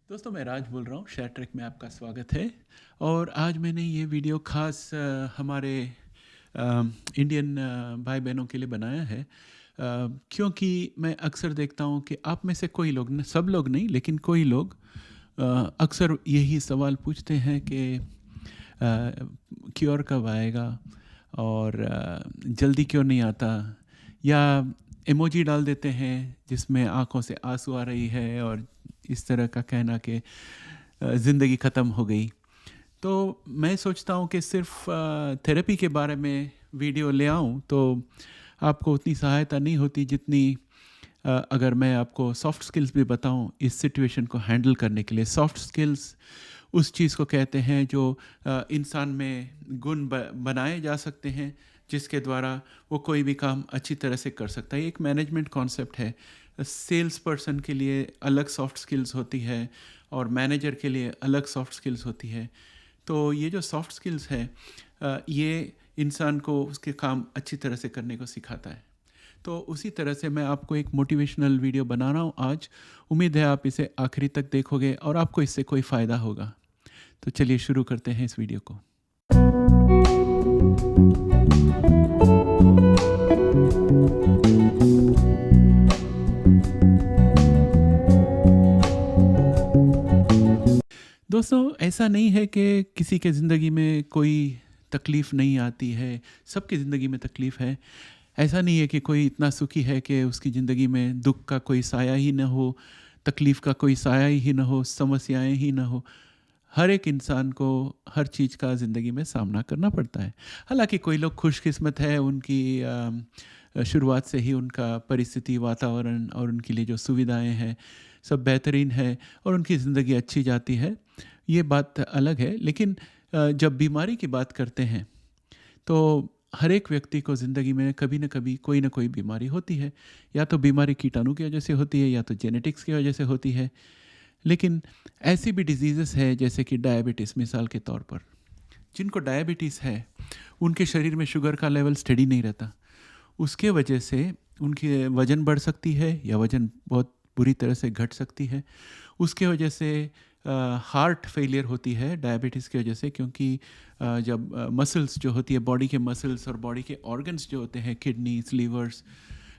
दोस्तों मैं राज बोल रहा हूँ। शेयर ट्रैक में आपका स्वागत है। और आज मैंने ये वीडियो खास हमारे इंडियन भाई बहनों के लिए बनाया है, क्योंकि मैं अक्सर देखता हूँ कि आप में से कोई लोग, सब लोग नहीं लेकिन कोई लोग अक्सर यही सवाल पूछते हैं कि क्योर कब आएगा और जल्दी क्यों नहीं आता, या इमोजी डाल देते हैं जिसमें आंखों से आंसू आ रही है और इस तरह का कहना कि ज़िंदगी ख़त्म हो गई। तो मैं सोचता हूँ कि सिर्फ थेरेपी के बारे में वीडियो ले आऊँ तो आपको उतनी सहायता नहीं होती जितनी अगर मैं आपको सॉफ्ट स्किल्स भी बताऊँ इस सिचुएशन को हैंडल करने के लिए। सॉफ्ट स्किल्स उस चीज़ को कहते हैं जो इंसान में गुण बनाए जा सकते हैं, जिसके द्वारा वो कोई भी काम अच्छी तरह से कर सकता है। एक मैनेजमेंट कॉन्सेप्ट है। सेल्स पर्सन के लिए अलग सॉफ्ट स्किल्स होती है और मैनेजर के लिए अलग सॉफ्ट स्किल्स होती है। तो ये जो सॉफ्ट स्किल्स है ये इंसान को उसके काम अच्छी तरह से करने को सिखाता है। तो उसी तरह से मैं आपको एक मोटिवेशनल वीडियो बना रहा हूँ आज। उम्मीद है आप इसे आखिरी तक देखोगे और आपको इससे कोई फ़ायदा होगा। तो चलिए शुरू करते हैं इस वीडियो को। दोस्तों ऐसा नहीं है कि किसी के ज़िंदगी में कोई तकलीफ़ नहीं आती है, सबकी ज़िंदगी में तकलीफ़ है। ऐसा नहीं है कि कोई इतना सुखी है कि उसकी ज़िंदगी में दुख का कोई साया ही न हो, तकलीफ़ का कोई साया ही न हो, समस्याएं ही न हो। हर एक इंसान को हर चीज़ का ज़िंदगी में सामना करना पड़ता है। हालांकि कोई लोग खुशकिस्मत है, उनकी शुरुआत से ही उनका परिस्थिति, वातावरण और उनके लिए जो सुविधाएं हैं सब बेहतरीन है और उनकी ज़िंदगी अच्छी जाती है, ये बात अलग है। लेकिन जब बीमारी की बात करते हैं तो हर एक व्यक्ति को ज़िंदगी में कभी न कभी कोई ना कोई बीमारी होती है। या तो बीमारी कीटाणु की वजह से होती है या तो जेनेटिक्स की वजह से होती है। लेकिन ऐसी भी डिजीज़ेस है जैसे कि डायबिटीज़ मिसाल के तौर पर। जिनको डायबिटीज़ है उनके शरीर में शुगर का लेवल स्टेडी नहीं रहता। उसके वजह से उनकी वज़न बढ़ सकती है या वज़न बहुत बुरी तरह से घट सकती है। उसके वजह से हार्ट फेलियर होती है डायबिटीज़ की वजह से, क्योंकि जब मसल्स जो होती है, बॉडी के मसल्स और बॉडी के ऑर्गन्स जो होते हैं, किडनीज,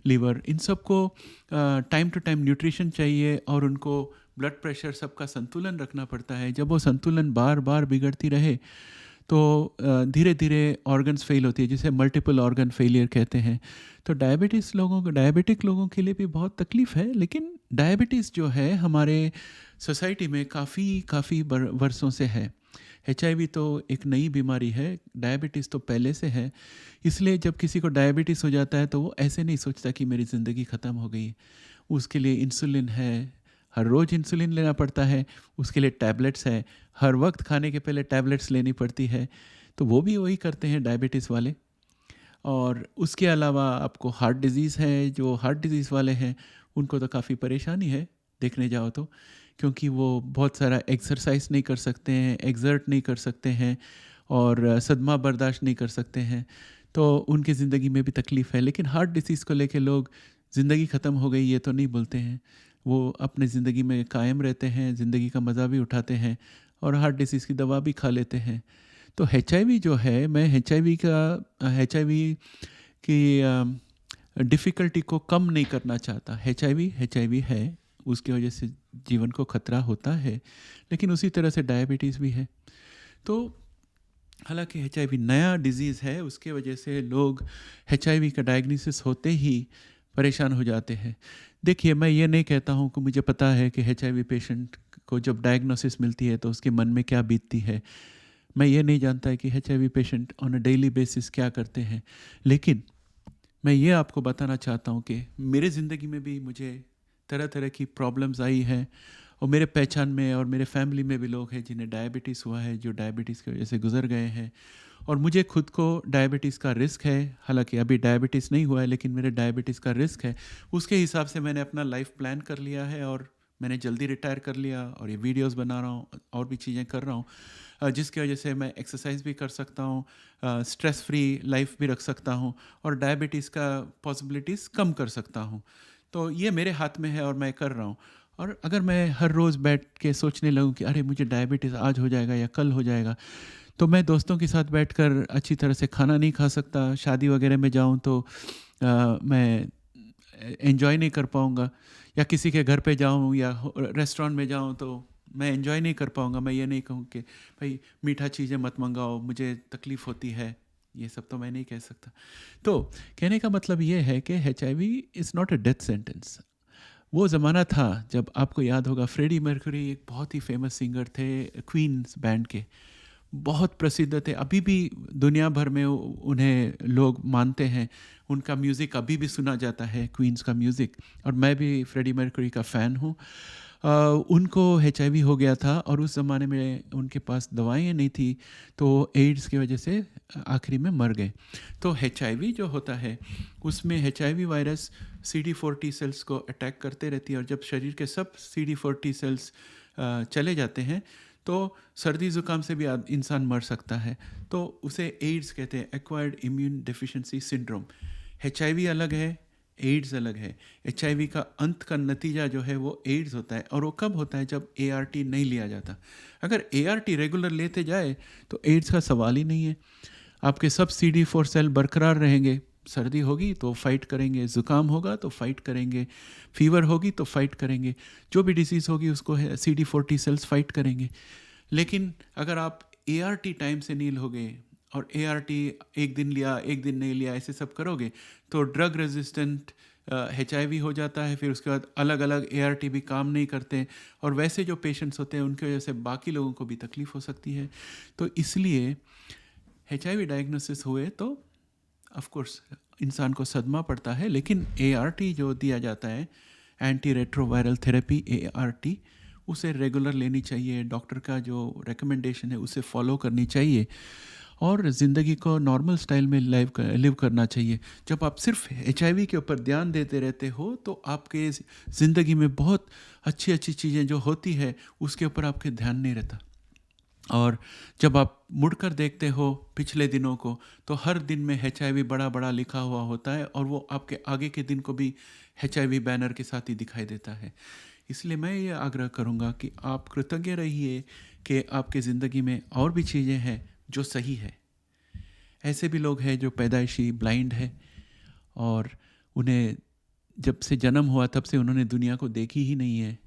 लीवर, इन सबको टाइम टू टाइम न्यूट्रिशन चाहिए और उनको ब्लड प्रेशर सबका संतुलन रखना पड़ता है। जब वो संतुलन बार बार बिगड़ती रहे तो धीरे धीरे ऑर्गन्स फेल होती है, जिसे मल्टीपल ऑर्गन फेलियर कहते हैं। तो डायबिटिक लोगों के लिए भी बहुत तकलीफ़ है। लेकिन डायबिटीज़ जो है हमारे सोसाइटी में काफ़ी वर्षों से है। HIV तो एक नई बीमारी है, डायबिटीज़ तो पहले से है। इसलिए जब किसी को डायबिटीज़ हो जाता है तो वो ऐसे नहीं सोचता कि मेरी ज़िंदगी ख़त्म हो गई। उसके लिए इंसुलिन है, हर रोज़ इंसुलिन लेना पड़ता है। उसके लिए टैबलेट्स है, हर वक्त खाने के पहले टैबलेट्स लेनी पड़ती है। तो वो भी वही करते हैं डायबिटीज़ वाले। और उसके अलावा आपको हार्ट डिज़ीज़ है, जो हार्ट डिज़ीज़ वाले हैं उनको तो काफ़ी परेशानी है देखने जाओ तो, क्योंकि वो बहुत सारा एक्सरसाइज नहीं कर सकते हैं, एक्सर्ट नहीं कर सकते हैं और सदमा बर्दाश्त नहीं कर सकते हैं। तो उनकी ज़िंदगी में भी तकलीफ़ है। लेकिन हार्ट डिसीज़ को लेके लोग ज़िंदगी ख़त्म हो गई ये तो नहीं बोलते हैं। वो अपनी ज़िंदगी में कायम रहते हैं, ज़िंदगी का मज़ा भी उठाते हैं और हार्ट डिसीज़ की दवा भी खा लेते हैं। तो HIV जो है, मैं HIV की डिफ़िकल्टी को कम नहीं करना चाहता। HIV है, उसकी वजह से जीवन को खतरा होता है, लेकिन उसी तरह से डायबिटीज़ भी है। तो हालांकि HIV नया डिज़ीज़ है, उसके वजह से लोग HIV का डायग्नोसिस होते ही परेशान हो जाते हैं। देखिए, मैं ये नहीं कहता हूँ कि मुझे पता है कि HIV पेशेंट को जब डायग्नोसिस मिलती है तो उसके मन में क्या बीतती है। मैं ये नहीं जानता है कि HIV patient on a daily basis क्या करते हैं। लेकिन मैं ये आपको बताना चाहता हूँ कि मेरे ज़िंदगी में भी मुझे तरह तरह की प्रॉब्लम्स आई हैं और मेरे पहचान में और मेरे फैमिली में भी लोग हैं जिन्हें डायबिटीज़ हुआ है, जो डायबिटीज़ की वजह से गुजर गए हैं। और मुझे खुद को डायबिटीज़ का रिस्क है। हालांकि अभी डायबिटीज़ नहीं हुआ है लेकिन मेरे डायबिटीज़ का रिस्क है। उसके हिसाब से मैंने अपना लाइफ प्लान कर लिया है और मैंने जल्दी रिटायर कर लिया और ये वीडियोस बना रहा हूँ और भी चीज़ें कर रहा हूँ, जिसकी वजह से मैं एक्सरसाइज भी कर सकता हूँ, स्ट्रेस फ्री लाइफ भी रख सकता हूँ और डायबिटीज़ का पॉसिबिलिटीज़ कम कर सकता हूँ। तो ये मेरे हाथ में है और मैं कर रहा हूँ। और अगर मैं हर रोज़ बैठ के सोचने लगूँ कि अरे मुझे डायबिटीज़ आज हो जाएगा या कल हो जाएगा, तो मैं दोस्तों के साथ बैठकर अच्छी तरह से खाना नहीं खा सकता। शादी वगैरह में जाऊँ तो मैं एंजॉय नहीं कर पाऊँगा, या किसी के घर पे जाऊँ या रेस्टोरेंट में जाऊँ तो मैं एंजॉय नहीं कर पाऊँगा। मैं ये नहीं कहूँ कि भाई मीठा चीज़ें मत मंगाओ, मुझे तकलीफ़ होती है, ये सब तो मैं नहीं कह सकता। तो कहने का मतलब ये है कि HIV is not a death sentence. वो ज़माना था जब आपको याद होगा, फ्रेडी मर्क्यूरी एक बहुत ही फेमस सिंगर थे, क्वीन्स बैंड के, बहुत प्रसिद्ध थे। अभी भी दुनिया भर में उन्हें लोग मानते हैं, उनका म्यूज़िक अभी भी सुना जाता है, क्वीन्स का म्यूज़िक। और मैं भी फ्रेडी मर्क्यूरी का फ़ैन हूँ। उनको HIV हो गया था और उस ज़माने में उनके पास दवाइयाँ नहीं थी, तो एड्स की वजह से आखिरी में मर गए। तो HIV जो होता है उसमें HIV virus CD4 T cells को अटैक करते रहती है, और जब शरीर के सब CD4 टी सेल्स चले जाते हैं तो सर्दी ज़ुकाम से भी इंसान मर सकता है। तो उसे एड्स कहते हैं, acquired immune deficiency syndrome. HIV अलग है, एड्स अलग है। HIV का अंत का नतीजा जो है वो एड्स होता है, और वो कब होता है? जब ART नहीं लिया जाता। अगर ART रेगुलर लेते जाए तो एड्स का सवाल ही नहीं है। आपके सब CD4 सेल बरकरार रहेंगे, सर्दी होगी तो फाइट करेंगे, ज़ुकाम होगा तो फाइट करेंगे, फीवर होगी तो फाइट करेंगे, जो भी डिसीज़ होगी उसको CD4 टी सेल्स फाइट करेंगे। लेकिन अगर आप ART टाइम से नहीं लोगे और ART एक दिन लिया एक दिन नहीं लिया ऐसे सब करोगे तो ड्रग रेजिस्टेंट HIV हो जाता है। फिर उसके बाद अलग अलग ART भी काम नहीं करते, और वैसे जो पेशेंट्स होते हैं उनकी वजह से बाकी लोगों को भी तकलीफ़ हो सकती है। तो इसलिए HIV डायग्नोसिस हुए तो ऑफ कोर्स इंसान को सदमा पड़ता है, लेकिन ART जो दिया जाता है, एंटी रेट्रोवायरल थेरेपी ART, उसे रेगुलर लेनी चाहिए। डॉक्टर का जो रिकमेंडेशन है उसे फॉलो करनी चाहिए, और ज़िंदगी को नॉर्मल स्टाइल में लिव करना चाहिए। जब आप सिर्फ HIV के ऊपर ध्यान देते रहते हो तो आपके ज़िंदगी में बहुत अच्छी अच्छी चीज़ें जो होती है उसके ऊपर आपके ध्यान नहीं रहता। और जब आप मुड़कर देखते हो पिछले दिनों को तो हर दिन में HIV बड़ा बड़ा लिखा हुआ होता है, और वो आपके आगे के दिन को भी HIV बैनर के साथ ही दिखाई देता है। इसलिए मैं ये आग्रह करूँगा कि आप कृतज्ञ रहिए कि आपके ज़िंदगी में और भी चीज़ें हैं जो सही है। ऐसे भी लोग हैं जो पैदाइशी ब्लाइंड है, और उन्हें जब से जन्म हुआ तब से उन्होंने दुनिया को देखी ही नहीं है,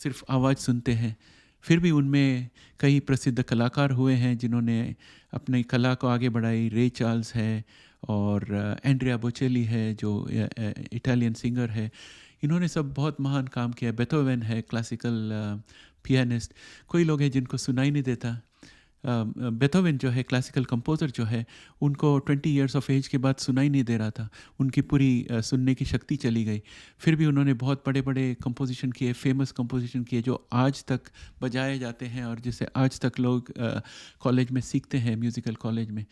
सिर्फ आवाज़ सुनते हैं। फिर भी उनमें कई प्रसिद्ध कलाकार हुए हैं जिन्होंने अपनी कला को आगे बढ़ाई। रे चार्ल्स है, और एंड्रिया बोचेली है जो इटालियन सिंगर है। इन्होंने सब बहुत महान काम किया। बेथोवन है, क्लासिकल पियानिस्ट। कोई लोग हैं जिनको सुनाई नहीं देता। बेथोवन जो है क्लासिकल कंपोज़र जो है, उनको 20 इयर्स ऑफ एज के बाद सुनाई नहीं दे रहा था, उनकी पूरी सुनने की शक्ति चली गई। फिर भी उन्होंने बहुत बड़े बड़े कंपोजिशन किए, फेमस कंपोजिशन किए जो आज तक बजाए जाते हैं और जिसे आज तक लोग कॉलेज में सीखते हैं, म्यूज़िकल कॉलेज में।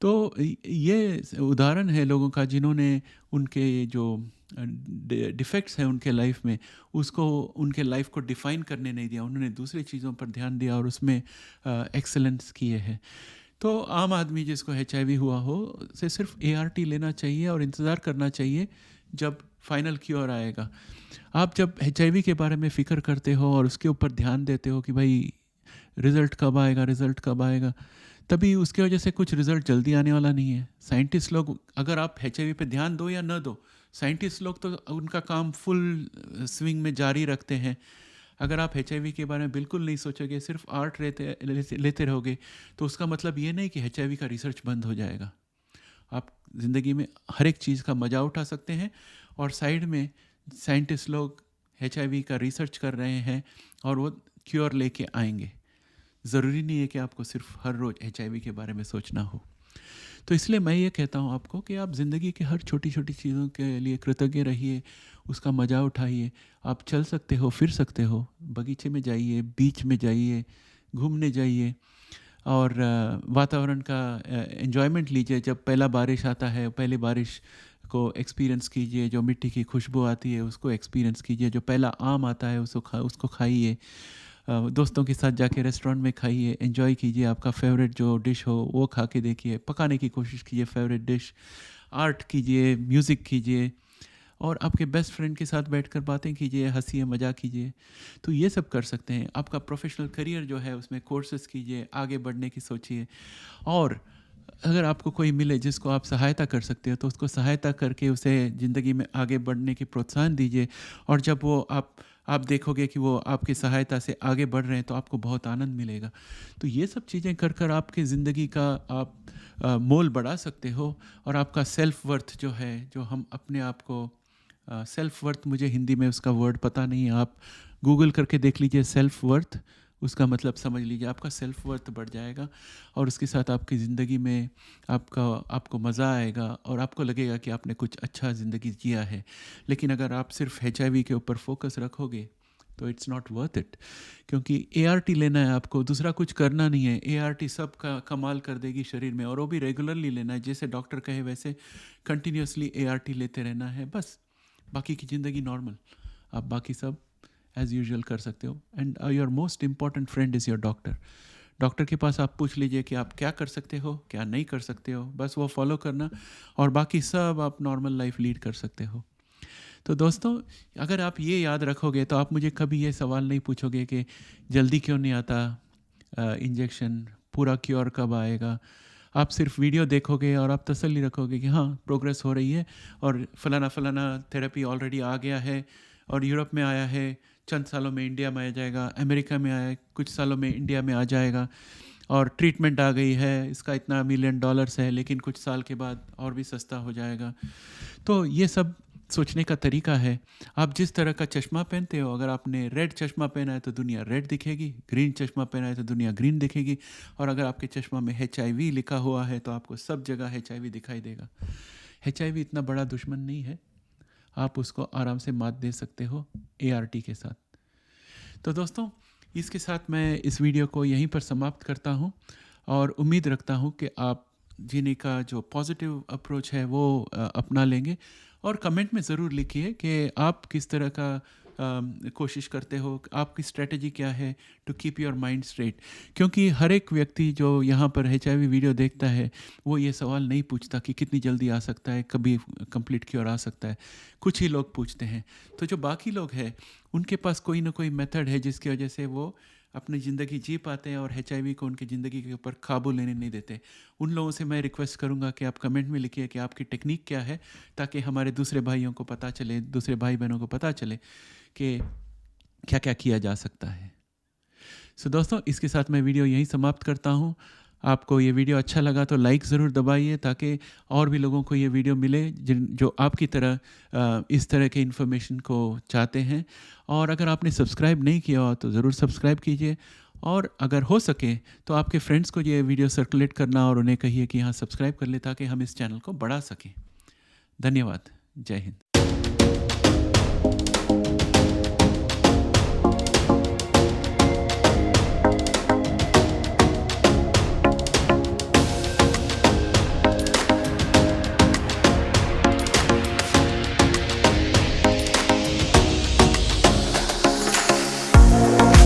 तो ये उदाहरण है लोगों का जिन्होंने उनके जो डिफेक्ट्स हैं उनके लाइफ में, उसको उनके लाइफ को डिफ़ाइन करने नहीं दिया। उन्होंने दूसरी चीज़ों पर ध्यान दिया और उसमें एक्सेलेंस किए हैं। तो आम आदमी जिसको HIV हुआ हो से सिर्फ ART लेना चाहिए और इंतज़ार करना चाहिए जब फाइनल क्योर आएगा। आप जब HIV के बारे में फ़िक्र करते हो और उसके ऊपर ध्यान देते हो कि भाई रिज़ल्ट कब आएगा, रिज़ल्ट कब आएगा, तभी उसके वजह से कुछ रिज़ल्ट जल्दी आने वाला नहीं है। साइंटिस्ट लोग, अगर आप HIV पे ध्यान दो या न दो, साइंटिस्ट लोग तो उनका काम फुल स्विंग में जारी रखते हैं। अगर आप HIV के बारे में बिल्कुल नहीं सोचोगे, सिर्फ आर्ट लेते रहोगे, तो उसका मतलब ये नहीं कि HIV का रिसर्च बंद हो जाएगा। आप ज़िंदगी में हर एक चीज़ का मज़ा उठा सकते हैं, और साइड में साइंटिस्ट लोग HIV का रिसर्च कर रहे हैं और वो क्योर लेके आएंगे। ज़रूरी नहीं है कि आपको सिर्फ हर रोज़ HIV के बारे में सोचना हो। तो इसलिए मैं ये कहता हूँ आपको कि आप ज़िंदगी के हर छोटी छोटी चीज़ों के लिए कृतज्ञ रहिए, उसका मज़ा उठाइए। आप चल सकते हो, फिर सकते हो, बगीचे में जाइए, बीच में जाइए, घूमने जाइए, और वातावरण का एन्जॉयमेंट लीजिए। जब पहला बारिश आता है, पहली बारिश को एक्सपीरियंस कीजिए, जो मिट्टी की खुशबू आती है उसको एक्सपीरियंस कीजिए। जो पहला आम आता है उसको खाइए। दोस्तों के साथ जाके रेस्टोरेंट में खाइए, एंजॉय कीजिए। आपका फेवरेट जो डिश हो वो खा के देखिए, पकाने की कोशिश कीजिए फेवरेट डिश। आर्ट कीजिए, म्यूज़िक कीजिए, और आपके बेस्ट फ्रेंड के साथ बैठकर बातें कीजिए, हँसिए, मज़ाक कीजिए। तो ये सब कर सकते हैं। आपका प्रोफ़ेशनल करियर जो है उसमें कोर्सेज़ कीजिए, आगे बढ़ने की सोचिए। और अगर आपको कोई मिले जिसको आप सहायता कर सकते हो तो उसको सहायता करके उसे ज़िंदगी में आगे बढ़ने की प्रोत्साहन दीजिए। और जब वो आप देखोगे कि वो आपकी सहायता से आगे बढ़ रहे हैं तो आपको बहुत आनंद मिलेगा। तो ये सब चीज़ें कर कर आपकी ज़िंदगी का आप मोल बढ़ा सकते हो। और आपका सेल्फ वर्थ जो है, जो हम अपने आप को सेल्फ वर्थ, मुझे हिंदी में उसका वर्ड पता नहीं है, आप गूगल करके देख लीजिए सेल्फ वर्थ, उसका मतलब समझ लीजिए, आपका सेल्फ वर्थ बढ़ जाएगा। और उसके साथ आपकी ज़िंदगी में आपको मज़ा आएगा और आपको लगेगा कि आपने कुछ अच्छा ज़िंदगी जिया है। लेकिन अगर आप सिर्फ HIV के ऊपर फोकस रखोगे तो इट्स नॉट वर्थ इट, क्योंकि ART लेना है आपको, दूसरा कुछ करना नहीं है। ART सब का कमाल कर देगी शरीर में, और वो भी रेगुलरली लेना है, जैसे डॉक्टर कहे वैसे कंटिन्यूसली ART लेते रहना है बस। बाकी की ज़िंदगी नॉर्मल, आप बाकी सब एज़ यूजुअल कर सकते हो। And your most important friend is your doctor. Doctor के पास आप पूछ लीजिए कि आप क्या कर सकते हो, क्या नहीं कर सकते हो, बस वो फॉलो करना, और बाकी सब आप नॉर्मल लाइफ लीड कर सकते हो। तो दोस्तों, अगर आप ये याद रखोगे तो आप मुझे कभी ये सवाल नहीं पूछोगे कि जल्दी क्यों नहीं आता इंजेक्शन, पूरा क्योर कब आएगा। आप सिर्फ वीडियो देखोगे और आप तसल्ली रखोगे कि हाँ प्रोग्रेस हो रही है, और फलाना फलाना थेरेपी ऑलरेडी आ गया है, और यूरोप में आया है, चंद सालों में इंडिया में आ जाएगा, अमेरिका में आया है, कुछ सालों में इंडिया में आ जाएगा, और ट्रीटमेंट आ गई है, इसका इतना $1 मिलियन है, लेकिन कुछ साल के बाद और भी सस्ता हो जाएगा। तो ये सब सोचने का तरीका है। आप जिस तरह का चश्मा पहनते हो, अगर आपने रेड चश्मा पहना है तो दुनिया रेड दिखेगी, ग्रीन चश्मा पहना है तो दुनिया ग्रीन दिखेगी, और अगर आपके चश्मा में HIV लिखा हुआ है तो आपको सब जगह HIV दिखाई देगा। HIV इतना बड़ा दुश्मन नहीं है, आप उसको आराम से मात दे सकते हो ART के साथ। तो दोस्तों, इसके साथ मैं इस वीडियो को यहीं पर समाप्त करता हूँ, और उम्मीद रखता हूँ कि आप जीने का जो पॉजिटिव अप्रोच है वो अपना लेंगे। और कमेंट में ज़रूर लिखिए कि आप किस तरह का कोशिश करते हो, आपकी स्ट्रेटजी क्या है to keep your mind straight. क्योंकि हर एक व्यक्ति जो यहाँ पर HIV वीडियो देखता है वो ये सवाल नहीं पूछता कि कितनी जल्दी आ सकता है, कभी कंप्लीट क्योर आ सकता है। कुछ ही लोग पूछते हैं। तो जो बाकी लोग हैं उनके पास कोई ना कोई मेथड है जिसकी वजह से वो अपनी ज़िंदगी जी पाते हैं और HIV को उनकी ज़िंदगी के ऊपर काबू लेने नहीं देते। उन लोगों से मैं रिक्वेस्ट करूंगा कि आप कमेंट में लिखिए कि आपकी टेक्निक क्या है, ताकि हमारे दूसरे भाइयों को पता चले, दूसरे भाई बहनों को पता चले कि क्या क्या किया जा सकता है। सो दोस्तों, इसके साथ मैं वीडियो यहीं समाप्त करता हूँ। आपको ये वीडियो अच्छा लगा तो लाइक ज़रूर दबाइए, ताकि और भी लोगों को ये वीडियो मिले जो आपकी तरह इस तरह के इन्फॉर्मेशन को चाहते हैं। और अगर आपने सब्सक्राइब नहीं किया हो तो ज़रूर सब्सक्राइब कीजिए, और अगर हो सके तो आपके फ्रेंड्स को ये वीडियो सर्कुलेट करना और उन्हें कहिए कि हाँ सब्सक्राइब कर ले, ताकि हम इस चैनल को बढ़ा सकें। धन्यवाद। जय हिंद।